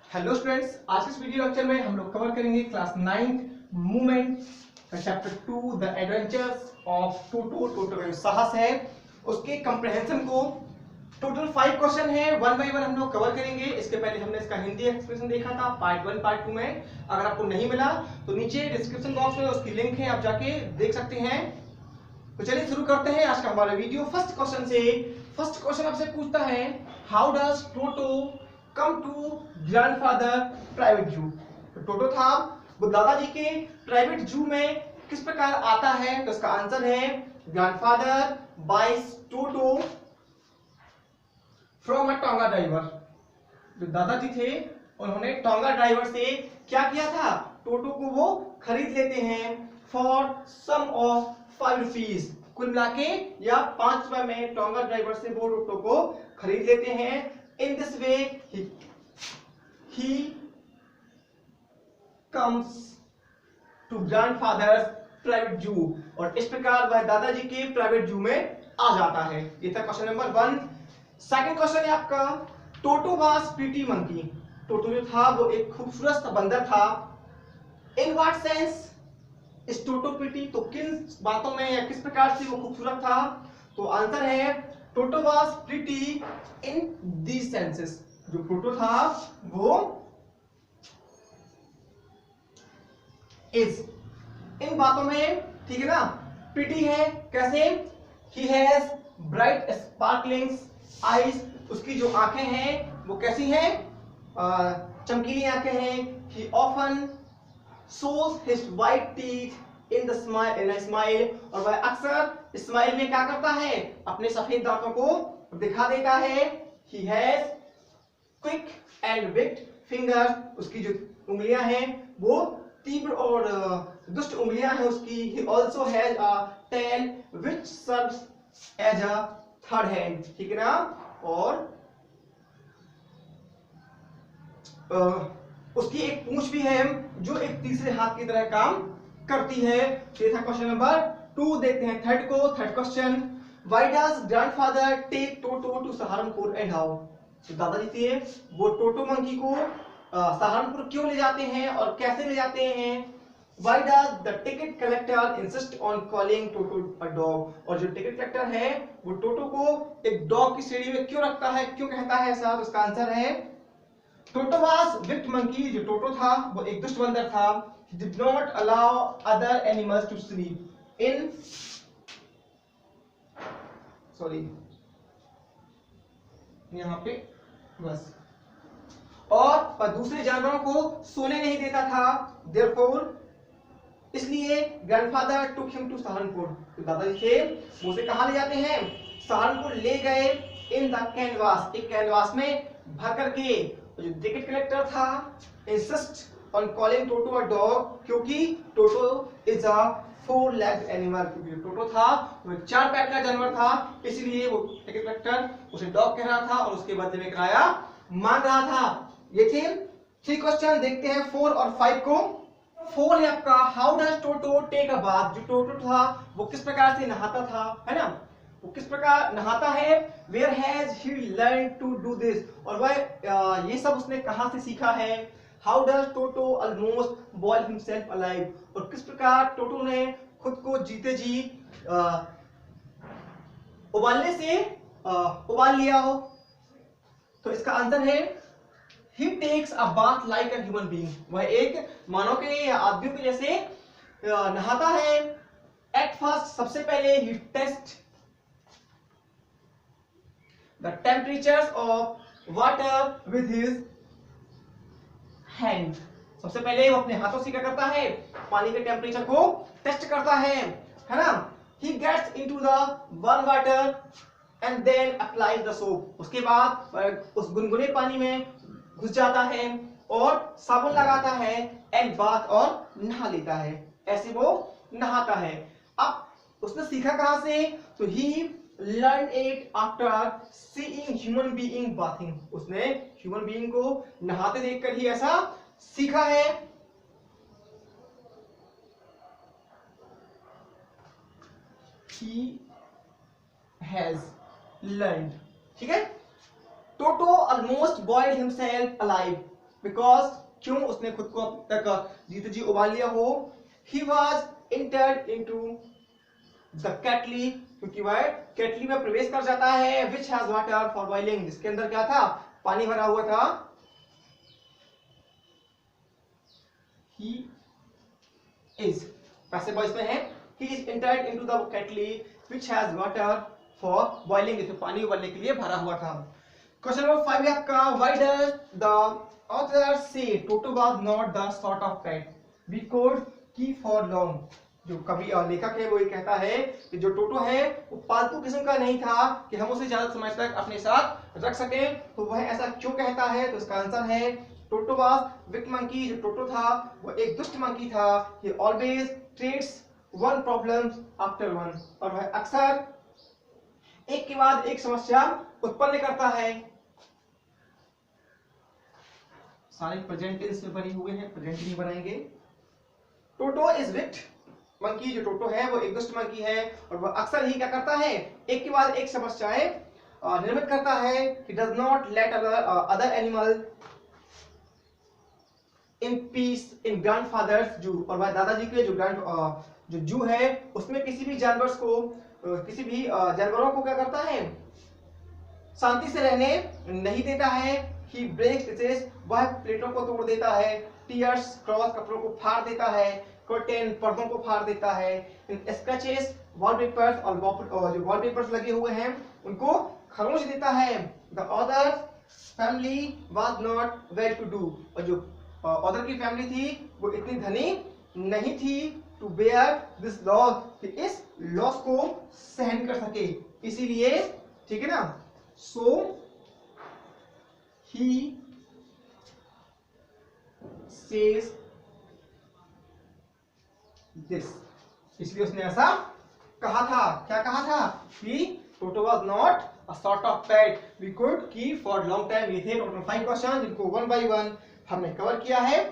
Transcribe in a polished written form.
Hello students, आज के इस वीडियो लेक्चर में हम लोग कवर करेंगे क्लास 9th मूवमेंट का chapter 2 the adventures of Toto. Toto का जो साहस है उसके कंप्रहेंशन को टोटल 5 क्वेश्चन है, वन बाय वन हम लोग कवर करेंगे। इसके पहले हमने इसका हिंदी एक्सप्लेनेशन देखा था पार्ट 1 पार्ट 2 में। अगर आपको नहीं मिला तो नीचे डिस्क्रिप्शन बॉक्स में उसकी लिंक है, आप जाके देख सकते हैं। तो चलिए शुरू करते हैं आज का हमारा वीडियो फर्स्ट क्वेश्चन से। फर्स्ट क्वेश्चन आपसे पूछता है how does Toto come to grandfather private zoo. तो टोटो था वो दादाजी के प्राइवेट जू में किस प्रकार आता है, तो इसका आंसर है ग्रैंडफादर बाइस टोटो फ्रॉम अ टोंगा ड्राइवर। जो दादाजी थे उन्होंने टोंगा ड्राइवर से क्या किया था, टोटो को वो खरीद लेते हैं फॉर सम ऑफ 5 रुपीज, कुल मिला के या 5 रुपए में टोंगा ड्राइवर से वो टोटो को खरीद लेते हैं। In this way he comes to grandfather's private zoo, और इस प्रकार वह दादाजी के प्राइवेट जू में आ जाता है। ये था क्वेश्चन नंबर 1। सेकंड क्वेश्चन है आपका टोटो वाज प्रीटी मंकी। टोटो जो था वो एक खूबसूरत सा बंदर था। इन व्हाट सेंस इस टोटो प्रीटी, तो किन बातों में या किस प्रकार से वो खूबसूरत था, तो आंसर है टोटो was pretty in these senses. जो टोटो था वो इज इन बातों में, ठीक है ना, प्रीटी है। कैसे, he has bright sparkling eyes, उसकी जो आंखें हैं वो कैसी हैं, चमकीली आंखें हैं। ही often shows his white teeth in the smile, और वह अक्सर स्माइल में क्या करता है, अपने सफेद दांतों को दिखा देता है। he has quick and wicked fingers, उसकी जो उंगलियां हैं वो तीव्र और दुष्ट उंगलियां हैं उसकी। he also has a tail which serves as a third hand, ठीक है ना, और उसकी एक पूंछ भी है जो एक तीसरे हाथ की तरह काम करती है। ये था क्वेश्चन नंबर 2। देखते हैं थर्ड को। Third question, why does grandfather take Toto to Saharanpur and how. तो दादाजी थे वो टोटो मंकी को सहारनपुर क्यों ले जाते हैं और कैसे ले जाते हैं। Why does the ticket collector insist on calling toto a dog, और जो टिकट कलेक्टर है वो टोटो को एक डॉग की श्रेणी में क्यों रखता है, क्यों कहता है ऐसा, तो उसका आंसर है टोटो वाज विक्ड मंकी। जो टोटो था वो एक दुष्ट बंदर था। he did not allow other animals to sleep in यहाँ पे बस, और दूसरे जानवरों को सोने नहीं देता था। therefore इसलिए grandfather took him to Saharanpur, तो दादाजी थे वो उसे कहां ले जाते हैं, सहारनपुर ले गए। इन द कैनवास, एक कैनवास में भर करके। जो टिकट कलेक्टर था insist on calling toto a dog, क्योंकि टोटो इज अ 4 लेग्ड एनिमल, क्योंकि टोटो था वो 4 पैर का जानवर था, इसलिए वो टिकट कलेक्टर उसे डॉग कह रहा था और उसके बदले में किराया मांग रहा था। ये थे 3 क्वेश्चन। देखते हैं 4 और 5 को। 4 है आपका how does Toto take a bath. जो टोटो था वो किस प्रकार से नहाता था, है ना, वो किस प्रकार नहाता है। Where has he learn to do this, और वह ये सब उसने कहां से सीखा है। How does Toto almost boil himself alive, और किस प्रकार टोटो ने खुद को जीते जी उबालने से उबाल लिया हो, तो इसका आंसर है he takes a bath like a human being, वह एक मानव के या आदमी के जैसे नहाता है। at first सबसे पहले he test the temperatures of water with his hand, सबसे पहले वो अपने हाथों से क्या करता है, पानी के टेम्परेचर को टेस्ट करता है ना। he gets into the warm water and then applies the soap, उसके बाद उस गुनगुने पानी में घुस जाता है और साबुन लगाता है। एंड बाथ, और नहा लेता है, ऐसे वो नहाता है। अब उसने सीखा कहां से, तो he learn it after seeing human being bathing, उसने ह्यूमन बीइंग को नहाते देखकर ही ऐसा सीखा है। he has learned, ठीक है। Toto almost boiled himself alive, because क्यों उसने खुद को अब तक जीते जी उबाल लिया हो। He was entered into the kettle, क्योंकि वह केटली में प्रवेश कर जाता है, which has water for boiling, जिसके अंदर क्या था, पानी भरा हुआ था। ही इज पैसिव वॉइस में है, he is entered into the kettle which has water for boiling, इसमें पानी उबलने के लिए भरा हुआ था। क्वेश्चन नंबर 5 है आपका, why does the author say Toto was not the sort of pet we could keep for long? जो कवि लेखक है वो ये कहता है कि जो टोटो है वो पालतू किस्म का नहीं था कि हम उसे ज्यादा समय तक अपने साथ रख सकें। तो वह ऐसा क्यों कहता है, तो इसका आंसर है टोटो वाज विक मंकी। जो टोटो था वो एक दुष्ट मंकी था। ही always treats one problem after one, और वह अक्सर एक के बाद एक समस्या उत्पन्न करता है। सारे प्रेजेंट टेंस में बने हुए हैं, प्रेजेंट नहीं बनाएंगे। टोटो इज विक्ड मंकी, जो टोटो है वो एक दुष्ट मंकी है और वह अक्सर ही क्या करता है, एक के बाद एक समस्याएं निर्मित करता है। He does not let other animal in peace in grandfathers जू, और वह दादाजी के जो जू है उसमें किसी भी जानवर को किसी भी जानवरों को क्या करता है, शांति से रहने नहीं देता है। ही ब्रेक्स पीसेस, वह प्लेटों को तोड़ देता है। टीयर्स क्रॉस, कपड़ों को फाड़ देता है। कर्टेन, पर्दों को फाड़ देता है। स्क्रैचेस, वॉलपेपर्स, और जो वॉलपेपर्स लगे हुए हैं उनको खरोंच देता है। The author family was not well to do, और जो ऑथर की फैमिली थी वो इतनी धनी नहीं थी टू बेयर दिस लॉस, कि इस लॉस को सहन कर सके, इसीलिए, ठीक है ना। सो ही सेज दिस, इसलिए उसने ऐसा कहा था। क्या कहा था कि Toto was not a sort of pet we could keep for long time. ये थे टोटल 5 क्वेश्चन जिनको 1 बाय 1 हमने कवर किया है।